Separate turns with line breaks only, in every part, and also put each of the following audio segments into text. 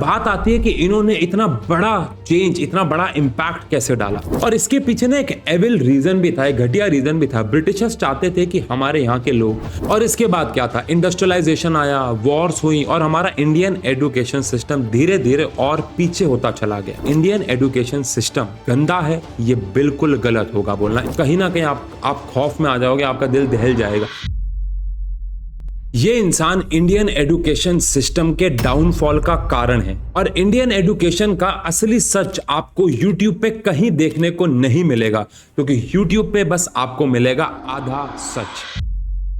बात आती है कि इन्होंने इतना बड़ा चेंज, इतना बड़ा इंपैक्ट कैसे डाला। और इसके पीछे ना एक एविल रीजन भी था, एक घटिया रीजन भी था। ब्रिटिशर्स चाहते थे कि हमारे यहाँ के लोग, और इसके बाद क्या था, इंडस्ट्रियलाइजेशन आया, वॉर्स हुई और हमारा इंडियन एजुकेशन सिस्टम धीरे धीरे और पीछे होता चला गया। इंडियन एजुकेशन सिस्टम गंदा है, ये बिल्कुल गलत होगा बोलना। कहीं ना कहीं आप खौफ में आ जाओगे, आपका दिल दहल जाएगा। ये इंसान इंडियन एजुकेशन सिस्टम के डाउनफॉल का कारण है। और इंडियन एजुकेशन का असली सच आपको YouTube पे कहीं देखने को नहीं मिलेगा, क्योंकि YouTube पे बस आपको मिलेगा आधा सच।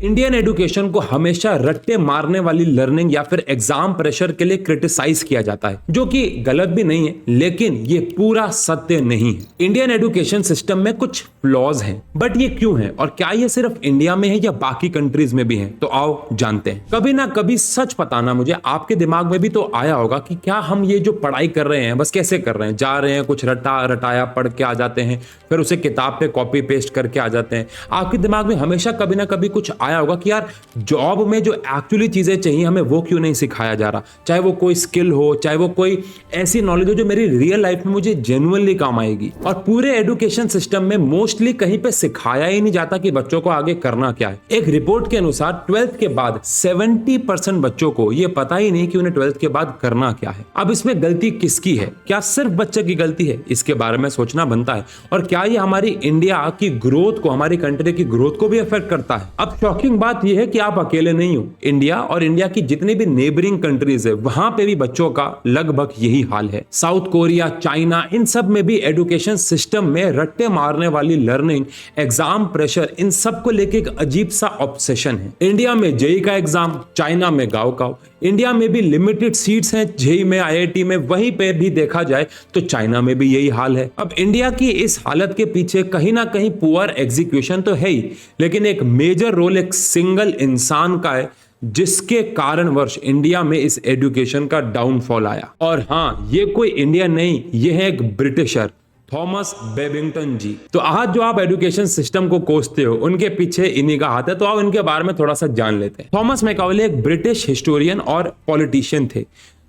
इंडियन एजुकेशन को हमेशा रट्टे मारने वाली लर्निंग या फिर एग्जाम प्रेशर के लिए क्रिटिसाइज किया जाता है, जो कि गलत भी नहीं है, लेकिन ये पूरा सत्य नहीं है। इंडियन एजुकेशन सिस्टम में कुछ फ्लॉज हैं, बट ये क्यों है और क्या ये सिर्फ इंडिया में है या बाकी कंट्रीज में भी है, तो आओ जानते हैं। कभी ना कभी सच बताना मुझे, आपके दिमाग में भी तो आया होगा कि क्या हम ये जो पढ़ाई कर रहे हैं बस कैसे कर रहे हैं, जा रहे हैं, कुछ रटाया पढ़ के आ जाते हैं, फिर उसे किताब पे कॉपी पेस्ट करके आ जाते हैं। आपके दिमाग में हमेशा कभी ना कभी कुछ आया होगा कि यार जॉब में जो एक्चुअली चीजें चाहिए हमें वो क्यों नहीं सिखाया जा रहा, चाहे वो कोई स्किल हो, चाहे वो कोई ऐसी नॉलेज हो जो मेरी रियल लाइफ में मुझे जेन्युइनली काम आएगी। और पूरे एजुकेशन सिस्टम में मोस्टली कहीं पे सिखाया ही नहीं जाता कि बच्चों को आगे करना क्या है। एक रिपोर्ट के अनुसार 12th के बाद 70% बच्चों को ये पता ही नहीं कि उन्हें 12th के बाद करना क्या है। अब इसमें गलती किसकी है? क्या सिर्फ बच्चे की गलती है? इसके बारे में सोचना बनता है। और क्या ये हमारी इंडिया की ग्रोथ को, हमारी कंट्री की ग्रोथ को भी अफेक्ट करता है? अब शॉकिंग बात यह है कि आप अकेले नहीं हो। इंडिया और इंडिया की जितनी भी नेबरिंग कंट्रीज है वहां पे भी बच्चों का लगभग यही हाल है। साउथ कोरिया, चाइना, इन सब में भी एजुकेशन सिस्टम में रट्टे मारने वाली लर्निंग, एग्जाम प्रेशर, इन सब को लेके एक अजीब सा ऑब्सेशन है। इंडिया में जेईई का एग्जाम, चाइना में गाओ। इंडिया में भी लिमिटेड सीट्स हैं जेईई में, आईआईटी में, वहीं पे भी देखा जाए तो चाइना में भी यही हाल है। अब इंडिया की इस हालत के पीछे कहीं ना कहीं पुअर एग्जीक्यूशन तो है ही, लेकिन एक मेजर रोल एक सिंगल इंसान का है, जिसके कारण वर्ष इंडिया में इस एजुकेशन का डाउनफॉल आया। और हाँ, ये कोई इंडियन नहीं, ये है एक ब्रिटिशर, थॉमस बेबिंगटन जी। तो आज जो आप एजुकेशन सिस्टम को कोसते हो, उनके पीछे इन्हीं का हाथ है। तो आप इनके बारे में थोड़ा सा जान लेते हैं। थॉमस मैकाले एक ब्रिटिश हिस्टोरियन और पॉलिटिशियन थे,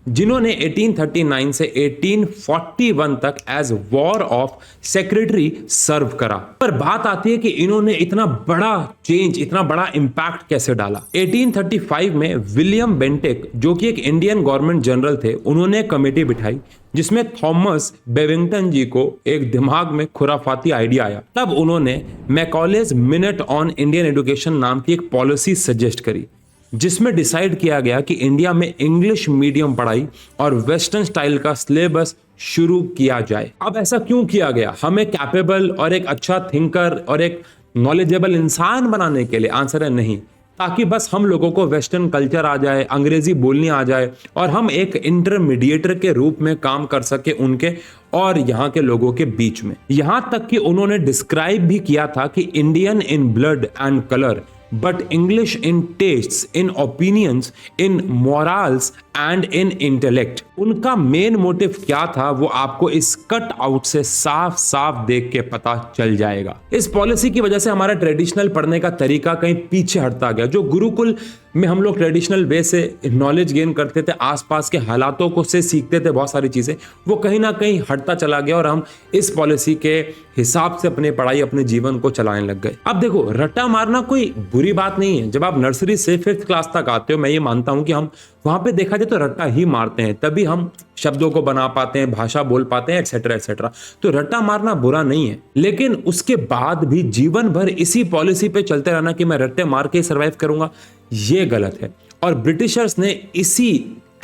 जिन्होंने 1839 से 1841 तक एज वॉर ऑफ सेक्रेटरी सर्व करा। पर बात आती है कि इन्होंने इतना बड़ा चेंज, इतना बड़ा इंपैक्ट कैसे डाला। 1835 में विलियम बेंटिक, जो कि एक इंडियन गवर्नमेंट जनरल थे, उन्होंने कमेटी बिठाई जिसमें थॉमस बेबिंगटन जी को एक दिमाग में खुराफाती आइडिया आया। तब उन्होंने Macaulay's minute on Indian education नाम की एक पॉलिसी सजेस्ट करी, जिसमें डिसाइड किया गया कि इंडिया में इंग्लिश मीडियम पढ़ाई और वेस्टर्न स्टाइल का सिलेबस शुरू किया जाए। अब ऐसा क्यों किया गया? हमें कैपेबल और एक अच्छा थिंकर और एक नॉलेजेबल इंसान बनाने के लिए? आंसर है नहीं, ताकि बस हम लोगों को वेस्टर्न कल्चर आ जाए, अंग्रेजी बोलनी आ जाए और हम एक इंटरमीडिएटर के रूप में काम कर सके उनके और यहाँ के लोगों के बीच में। यहां तक कि उन्होंने डिस्क्राइब भी किया था कि Indian in blood and colour, but English in tastes, in opinions, in morals and in intellect। उनका मेन मोटिव क्या था वो आपको इस कट आउट से साफ साफ देख के पता चल जाएगा। इस पॉलिसी की वजह से हमारा ट्रेडिशनल पढ़ने का तरीका कहीं पीछे हटता गया। जो गुरुकुल में हम लोग ट्रेडिशनल वे से नॉलेज गेन करते थे, आसपास के हालातों को से सीखते थे बहुत सारी चीजें, वो कहीं ना कहीं हटता चला गया और हम इस पॉलिसी के हिसाब से अपनी पढ़ाई, अपने जीवन को चलाने लग गए। अब देखो, रट्टा मारना कोई बुरी बात नहीं है। जब आप नर्सरी से 5th क्लास तक आते हो, मैं ये मानता हूं कि हम वहां पे देखा जाए तो रट्टा ही मारते हैं, तभी हम शब्दों को बना पाते हैं, भाषा बोल पाते हैं, एक्सेट्रा एक्सेट्रा। तो रट्टा मारना बुरा नहीं है, लेकिन उसके बाद भी जीवन भर इसी पॉलिसी पे चलते रहना कि मैं रट्टे मार के सर्वाइव करूंगा, ये गलत है। और ब्रिटिशर्स ने इसी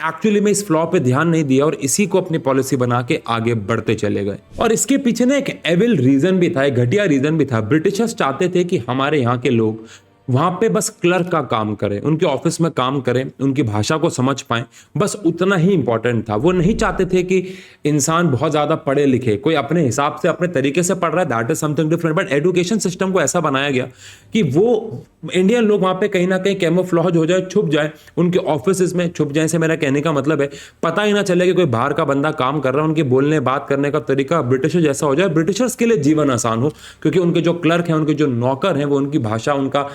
एक्चुअली में इस फ्लॉ पे ध्यान नहीं दिया और इसी को अपनी पॉलिसी बना के आगे बढ़ते चले गए। और इसके पीछे ना एक एविल रीजन भी था, एक घटिया रीजन भी था। ब्रिटिशर्स चाहते थे कि हमारे यहाँ के लोग वहां पे बस क्लर्क का काम करें, उनके ऑफिस में काम करें, उनकी भाषा को समझ पाएं, बस उतना ही इंपॉर्टेंट था। वो नहीं चाहते थे कि इंसान बहुत ज्यादा पढ़े लिखे, कोई अपने हिसाब से अपने तरीके से पढ़ रहा है, that is something different. But education system को ऐसा बनाया गया कि वो इंडियन लोग वहां पे कहीं ना कहीं कैमोफ्लेज हो जाए, छुप जाए, उनके ऑफिस में छुप जाए। से मेरा कहने का मतलब है पता ही ना चले कि कोई बाहर का बंदा काम कर रहा है, उनके बोलने बात करने का तरीका ब्रिटिशर जैसा हो जाए। ब्रिटिशर्स के लिए जीवन आसान हो, क्योंकि उनके जो क्लर्क हैं, उनके जो नौकर हैं, वो उनकी भाषा, उनका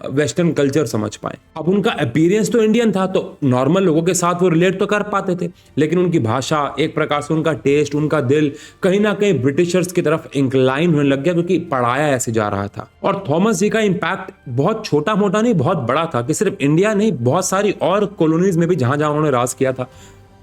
वेस्टर्न कल्चर समझ पाए। अब उनका अपीयरेंस तो इंडियन था, तो नॉर्मल लोगों के साथ वो रिलेट तो कर पाते थे, लेकिन उनकी भाषा, एक प्रकार से उनका टेस्ट, उनका दिल कहीं ना कहीं ब्रिटिशर्स की तरफ इंक्लाइन होने लग गया, क्योंकि पढ़ाया ऐसे जा रहा था। और थॉमस जी का इंपैक्ट बहुत छोटा मोटा नहीं, बहुत बड़ा था, कि सिर्फ इंडिया नहीं, बहुत सारी और कॉलोनीज में भी जहां जहां उन्होंने राज किया था,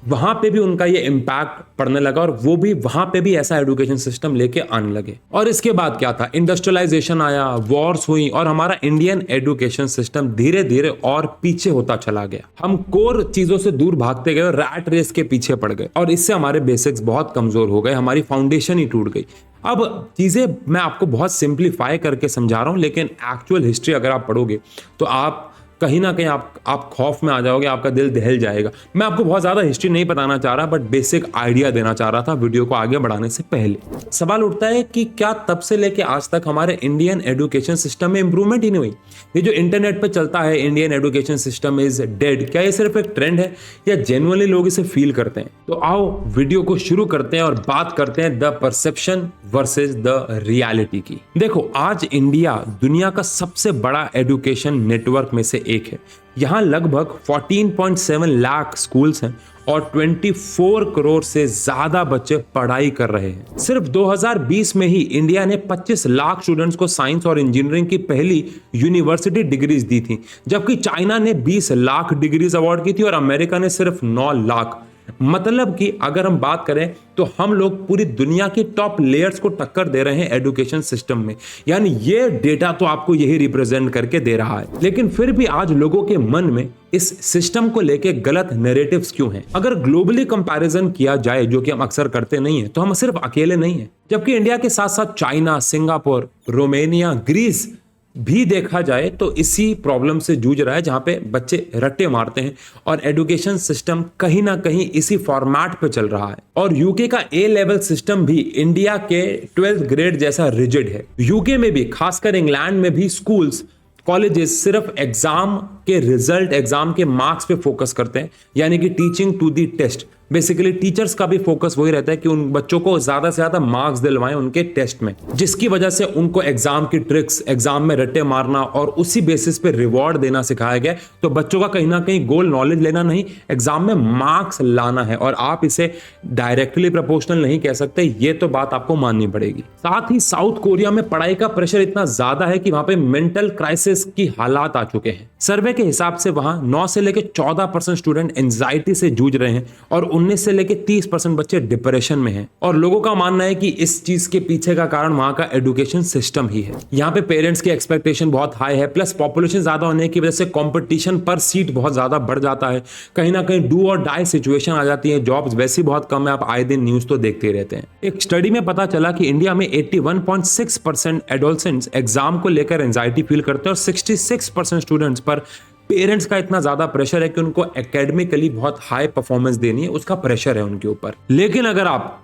वहां पे भी उनका ये इम्पैक्ट पड़ने लगा, और वो भी वहां पे भी ऐसा एजुकेशन सिस्टम लेके आने लगे। और इसके बाद क्या था, इंडस्ट्रियलाइजेशन आया, वॉर्स हुई, और हमारा इंडियन एजुकेशन सिस्टम धीरे धीरे और पीछे होता चला गया। हम कोर चीजों से दूर भागते गए और रैट रेस के पीछे पड़ गए, और इससे हमारे बेसिक्स बहुत कमजोर हो गए, हमारी फाउंडेशन ही टूट गई। अब चीजें मैं आपको बहुत सिंप्लीफाई करके समझा रहा हूं, लेकिन एक्चुअल हिस्ट्री अगर आप पढ़ोगे तो आप कहीं ना कहीं आप खौफ में आ जाओगे, आपका दिल दहल जाएगा। मैं आपको बहुत ज्यादा हिस्ट्री नहीं बताना चाह रहा, बट बेसिक आइडिया देना चाह रहा था वीडियो को आगे बढ़ाने से पहले। सवाल उठता है कि क्या तब से लेके आज तक हमारे इंडियन एजुकेशन सिस्टम में इंप्रूवमेंट ही नहीं हुई? ये जो इंटरनेट पे चलता है Indian education system is dead, क्या ये सिर्फ एक ट्रेंड है या जेन्युइनली लोग इसे फील करते हैं? तो आओ वीडियो को शुरू करते हैं और बात करते हैं the perception versus the reality की। देखो, आज इंडिया दुनिया का सबसे बड़ा एजुकेशन नेटवर्क में से एक है। यहाँ लगभग 14.7 लाख स्कूल्स हैं और 24 करोड़ से ज्यादा बच्चे पढ़ाई कर रहे हैं। सिर्फ 2020 में ही इंडिया ने 25 लाख स्टूडेंट्स को साइंस और इंजीनियरिंग की पहली यूनिवर्सिटी डिग्रीज दी थी, जबकि चाइना ने 20 लाख डिग्रीज अवार्ड की थी और अमेरिका ने सिर्फ 9 लाख। मतलब कि अगर हम बात करें तो हम लोग पूरी दुनिया की टॉप लेयर्स को टक्कर दे रहे हैं एजुकेशन सिस्टम में। यानी ये डेटा तो आपको यही रिप्रेजेंट करके दे रहा है। लेकिन फिर भी आज लोगों के मन में इस सिस्टम को लेके गलत नैरेटिव्स क्यों हैं? अगर ग्लोबली कंपैरिजन किया जाए, जो कि हम अक्सर करते नहीं है, तो हम सिर्फ अकेले नहीं है। जबकि इंडिया के साथ साथ चाइना, सिंगापुर, रोमेनिया, ग्रीस भी देखा जाए तो इसी प्रॉब्लम से जूझ रहा है, जहां पे बच्चे रट्टे मारते हैं और एजुकेशन सिस्टम कहीं ना कहीं इसी फॉर्मेट पे चल रहा है। और यूके का ए लेवल सिस्टम भी इंडिया के 12th ग्रेड जैसा रिजिड है। यूके में भी, खासकर इंग्लैंड में भी, स्कूल्स, कॉलेजेस सिर्फ एग्जाम के रिजल्ट, एग्जाम के मार्क्स पे फोकस करते हैं, यानी कि teaching to the test. Basically teachers का भी फोकस वही रहता है कि उन बच्चों को ज्यादा से ज्यादा मार्क्स दिलवाएं उनके टेस्ट में, जिसकी वजह से उनको एग्जाम की ट्रिक्स, एग्जाम में रट्टे मारना और उसी बेसिस पे रिवॉर्ड देना सिखाया गया। तो बच्चों का कहीं ना कहीं गोल नॉलेज लेना नहीं, एग्जाम में मार्क्स लाना है। और आप इसे डायरेक्टली प्रोपोर्शनल नहीं कह सकते, ये तो बात आपको माननी पड़ेगी। साथ ही साउथ कोरिया में पढ़ाई का प्रेशर इतना ज्यादा है कि वहां पे मेंटल क्राइसिस की हालात आ चुके हैं। सर्वे के हिसाब से वहां 9 से लेकर 14% स्टूडेंट एंजाइटी से जूझ रहे हैं और 19 से लेकर 30% बच्चे डिप्रेशन में हैं। और लोगों का मानना है कि इस चीज के पीछे का कारण वहां का एजुकेशन सिस्टम ही है। यहाँ पे पेरेंट्स की एक्सपेक्टेशन बहुत हाई है, प्लस पॉपुलेशन ज्यादा होने की वजह से कंपटीशन पर सीट बहुत ज्यादा बढ़ जाता है। कहीं ना कहीं डू और डाई सिचुएशन आ जाती है, जॉब्स वैसी बहुत कम है, आप आए दिन न्यूज तो देखते ही रहते हैं। एक स्टडी में पता चला कि इंडिया में 81.6% एडोलसेंट्स एग्जाम को लेकर एंजाइटी फील करते हैं और 66% स्टूडेंट्स पर पेरेंट्स का इतना ज्यादा प्रेशर है कि उनको एकेडमिकली बहुत हाई परफॉर्मेंस देनी है, उसका प्रेशर है उनके ऊपर। लेकिन अगर आप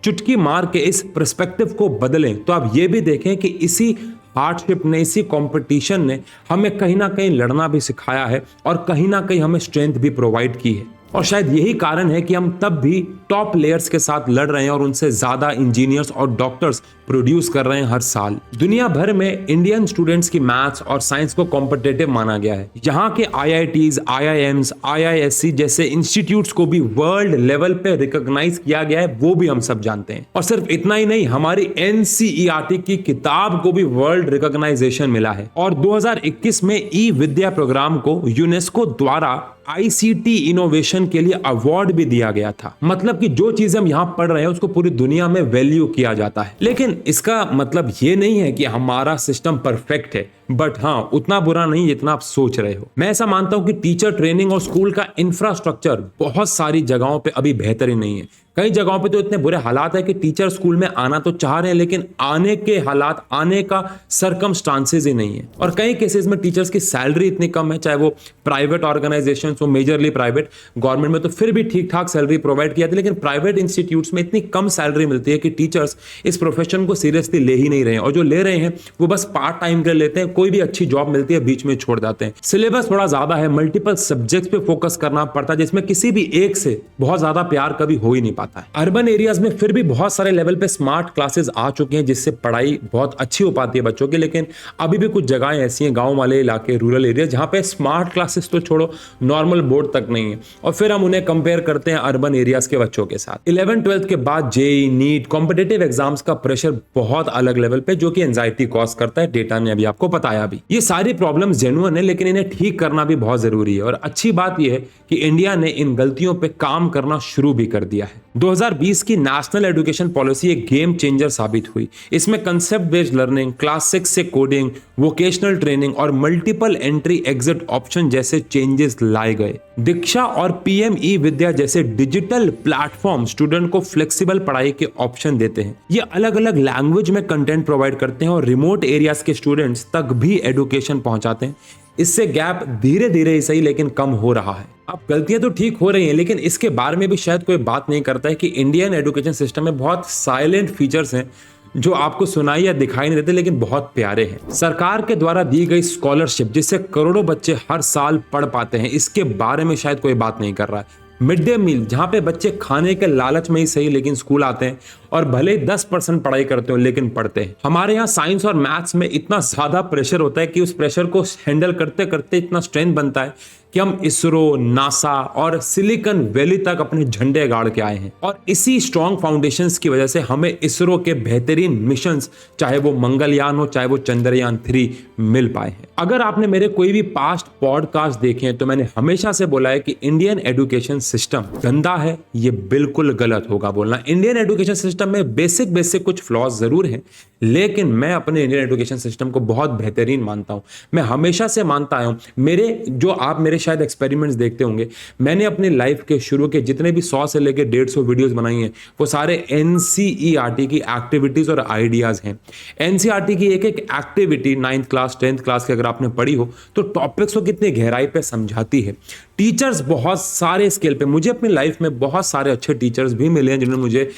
चुटकी मार के इस पर्सपेक्टिव को बदलें तो आप ये भी देखें कि इसी हार्डशिप ने, इसी कंपटीशन ने हमें कहीं ना कहीं लड़ना भी सिखाया है और कहीं ना कहीं हमें स्ट्रेंथ भी प्रोवाइड की है। और शायद यही कारण है कि हम तब भी टॉप लेयर्स के साथ लड़ रहे हैं और उनसे ज्यादा इंजीनियर्स और डॉक्टर्स प्रोड्यूस कर रहे हैं हर साल। दुनिया भर में इंडियन स्टूडेंट्स की मैथ्स और साइंस को कॉम्पिटिटिव माना गया है। यहाँ के IITs, IIMs, IISc जैसे इंस्टीट्यूट्स को भी वर्ल्ड लेवल पे रिकॉग्नाइज किया गया है, वो भी हम सब जानते हैं। और सिर्फ इतना ही नहीं, हमारी NCERT की किताब को भी वर्ल्ड रिकॉग्नाइजेशन मिला है। और 2021 में ई-विद्या प्रोग्राम को यूनेस्को द्वारा ICT इनोवेशन के लिए अवार्ड भी दिया गया था। मतलब कि जो चीजें हम यहाँ पढ़ रहे हैं उसको पूरी दुनिया में वैल्यू किया जाता है। लेकिन इसका मतलब ये नहीं है कि हमारा सिस्टम परफेक्ट है, बट हाँ, उतना बुरा नहीं जितना आप सोच रहे हो। मैं ऐसा मानता हूं कि टीचर ट्रेनिंग और स्कूल का इंफ्रास्ट्रक्चर बहुत सारी जगहों पे अभी बेहतर ही नहीं है। कई जगहों पे तो इतने बुरे हालात है कि टीचर स्कूल में आना तो चाह रहे हैं, लेकिन आने के हालात, आने का सरकमस्टांसेस ही नहीं है। और कई केसेस में टीचर्स की सैलरी इतनी कम है, चाहे वो प्राइवेट ऑर्गेनाइजेशन हो, मेजरली प्राइवेट, गवर्नमेंट में तो फिर भी ठीक ठाक सैलरी प्रोवाइड किया जाती है, लेकिन प्राइवेट इंस्टीट्यूट्स में इतनी कम सैलरी मिलती है कि टीचर्स इस प्रोफेशन को सीरियसली ले ही नहीं रहे हैं। और जो ले रहे हैं वो बस पार्ट टाइम के लेते हैं, कोई भी अच्छी जॉब मिलती है बीच में छोड़ जाते हैं। सिलेबस थोड़ा ज्यादा है, मल्टीपल सब्जेक्ट्स पे फोकस करना पड़ता है, जिसमें किसी भी एक से बहुत ज्यादा प्यार कभी हो ही नहीं पाता है। अर्बन एरियाज में फिर भी बहुत सारे लेवल पे स्मार्ट क्लासेस आ चुके हैं, जिससे पढ़ाई बहुत अच्छी हो पाती है बच्चों की, लेकिन अभी भी कुछ जगहें ऐसी हैं, गांव वाले इलाके, रूरल एरिया, जहां पे स्मार्ट क्लासेस तो छोड़ो, नॉर्मल बोर्ड तक नहीं है, और फिर हम उन्हें कंपेयर करते हैं अर्बन एरियाज के बच्चों के साथ। 11-12 के बाद जेई, नीट, कॉम्पिटेटिव एग्जाम्स का प्रेशर बहुत अलग लेवल पे, जो कि एंजाइटी कॉज करता है, डेटा ने अभी आपको बताया भी। ये सारी प्रॉब्लम्स जेन्युइन है, लेकिन इन्हें ठीक करना भी बहुत जरूरी है, और अच्छी बात यह है कि इंडिया ने इन गलतियों पे काम करना शुरू भी कर दिया है। 2020 की नेशनल एजुकेशन पॉलिसी एक गेम चेंजर साबित हुई। इसमें कंसेप्ट बेस्ड लर्निंग, क्लास 6 से कोडिंग, वोकेशनल ट्रेनिंग और मल्टीपल एंट्री एग्जिट ऑप्शन जैसे चेंजेस लाए गए। दीक्षा और पीएम ई विद्या जैसे डिजिटल प्लेटफॉर्म स्टूडेंट को फ्लेक्सिबल पढ़ाई के ऑप्शन देते हैं। ये अलग अलग लैंग्वेज में कंटेंट प्रोवाइड करते हैं और रिमोट एरियाज के स्टूडेंट्स तक भी एजुकेशन पहुंचाते हैं। इससे गैप धीरे धीरे ही सही लेकिन कम हो रहा है। अब गलतियां तो ठीक हो रही हैं, लेकिन इसके बारे में भी शायद कोई बात नहीं करता है कि इंडियन एजुकेशन सिस्टम में बहुत साइलेंट फीचर्स हैं जो आपको सुनाई या दिखाई नहीं देते, लेकिन बहुत प्यारे हैं। सरकार के द्वारा दी गई स्कॉलरशिप, जिससे करोड़ों बच्चे हर साल पढ़ पाते हैं, इसके बारे में शायद कोई बात नहीं कर रहा है। मिड डे मील, जहां पे बच्चे खाने के लालच में ही सही लेकिन स्कूल आते हैं, और भले 10% पढ़ाई करते हो लेकिन पढ़ते हैं। हमारे यहाँ साइंस और मैथ्स में इतना ज्यादा प्रेशर होता है कि उस प्रेशर को हैंडल करते करते इतना स्ट्रेंथ बनता है कि हम इसरो, नासा और सिलिकॉन वैली तक अपने झंडे गाड़ के आए हैं, और इसी स्ट्रॉन्ग फाउंडेशंस की वजह से हमें इसरो के बेहतरीन मिशंस, चाहे वो मंगलयान हो चाहे वो चंद्रयान 3, मिल पाए हैं। अगर आपने मेरे कोई भी पास्ट पॉडकास्ट देखे हैं तो मैंने हमेशा से बोला है कि इंडियन एजुकेशन सिस्टम गंदा है। ये बिल्कुल गलत होगा बोलना। इंडियन एजुकेशन सिस्टम में बेसिक कुछ फ्लॉज जरूर हैं, लेकिन मैं अपने इंडियन एजुकेशन सिस्टम को बहुत बेहतरीन मानता हूं। मैं हमेशा से मानता आया हूं। आप मेरे शायद एक्सपेरिमेंट्स देखते होंगे, मैंने अपनी लाइफ के शुरू के जितने भी 100 से लेकर 150 वीडियोस बनाई हैं, वो सारे एनसीईआरटी की एक्टिविटीज और आइडियाज हैं। एनसीईआरटी की एक एक activity 9th class 10th class की अगर आपने पढ़ी हो तो टॉपिक्स को कितनी गहराई पे समझाती है। टीचर्स बहुत सारे स्केल पे, मुझे अपनी लाइफ में बहुत सारे अच्छे टीचर्स भी मिले हैं जिन्होंने मुझे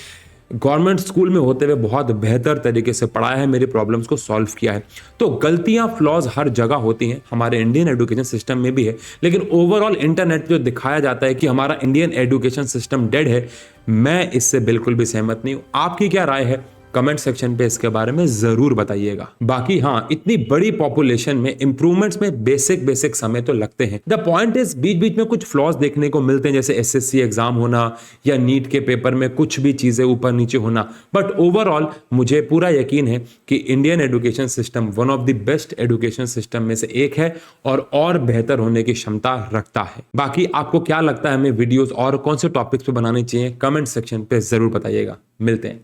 गवर्नमेंट स्कूल में होते हुए बहुत बेहतर तरीके से पढ़ाया है, मेरी प्रॉब्लम्स को सॉल्व किया है। तो गलतियां, फ्लॉज हर जगह होती हैं, हमारे इंडियन एजुकेशन सिस्टम में भी है, लेकिन ओवरऑल इंटरनेट पे जो दिखाया जाता है कि हमारा इंडियन एजुकेशन सिस्टम डेड है, मैं इससे बिल्कुल भी सहमत नहीं हूं। आपकी क्या राय है? कमेंट सेक्शन पे इसके बारे में जरूर बताइएगा। बाकी हाँ, इतनी बड़ी पॉपुलेशन में इंप्रूवमेंट्स में बेसिक समय तो लगते हैं। द पॉइंट इज, बीच बीच में कुछ फ्लॉज देखने को मिलते हैं, जैसे एसएससी एग्जाम होना या नीट के पेपर में कुछ भी चीजें ऊपर नीचे होना, बट ओवरऑल मुझे पूरा यकीन है कि Indian education system one of the best education system में से एक है और बेहतर होने की क्षमता रखता है। बाकी आपको क्या लगता है, हमें वीडियोस और कौन से टॉपिक्स पे बनाने चाहिए? कमेंट सेक्शन पे जरूर बताइएगा। मिलते हैं।